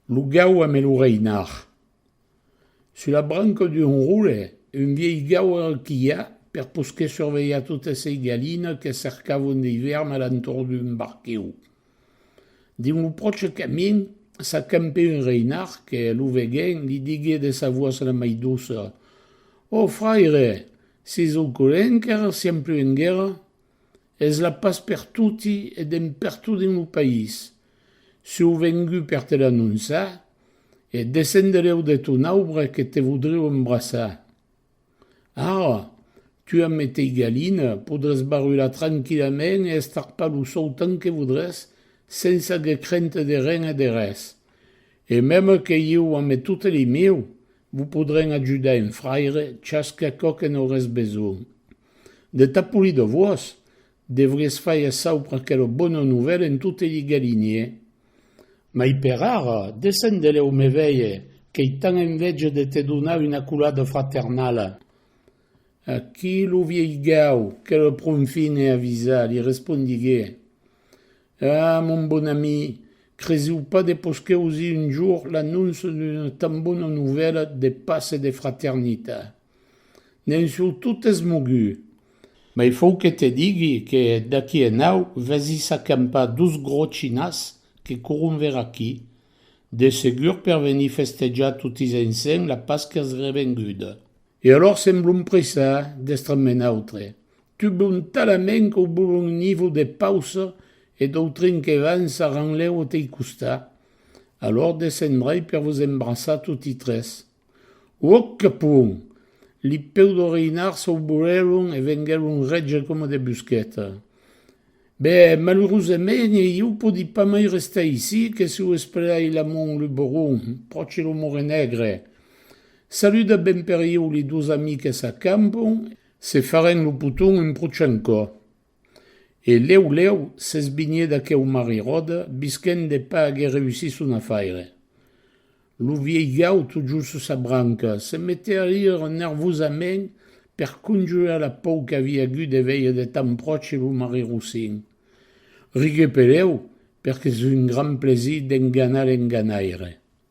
Lugao a Meloureinar. Sur la branque d'un roule, un vieil gao qui a, per posquer surveiller toutes ces galines que cercaven d'hivern à l'entour d'un barqueu. D'un proche camin, s'accampait un reinard que l'ouveguin li diguait de sa voix la mai douce. Oh frère, si au colencar sempre en guerra, es la pas per tutti ed en per tout dans le pays. Si ho vengu per te l'annonçar, et descendereu de ton arbre que te voudreu embrassar. Ah, tu amb tei galines podràs barrular tranquillament et estar pas lo autant que voudràs, sense que crente de ren et de res. Et même que jo amb toutes les meu, vous podrem ajudar en frère chasca coq en aurès besoin. De ta poli de vos, devries faire saupre quelle bonne nouvelle en toutes les galiniers. Ma per ara, descendereu me veie, que hi tant enveja de te donar una culada fraternale. Aquí lo vieil gau, que le pronfine avisa, li respondigué. Ah, mon bon ami, cresiu pas de posquer aussi un jour l'annonce d'une tan bonne nouvelle de pace et de fraternité. N'en sou totes mogu. Mais il faut que te digui que d'aquí en au, vas-y s'accampa 12 gros chinas que courun vers aquí, de segur per venir festejar tutti ensemble la Pasca revenguda. Et alors semblum pressa d'estremen autre. Tu bon talament qu'au bon niveau de pause et d'autrin que van s'arranleu au tei costat. Alors descendrei per vous embrassar tutti tres. Oh que pun! Li peu de reinar s'aubureron e vengueron regge comme de busquetes. Ben, malheureusement, io podi pas mai rester ici que si ho esperai l'amont le boron, proche lo more negre. Salut de ben periu les 12 amis que s'accampon, se faren lo pouton un prochainco. Et leu, s'esbigné d'aqueu marirode, bisquen de pas haguer réussi son affaire. Lo vieil gau, tout just sur sa branque, se mettait à rire nervosament per conjurar la por qu'havia agut de veille de tan proche lo mari roussin. Rigue peleu, perquè és un gran plaisir d'enganar l'enganaire.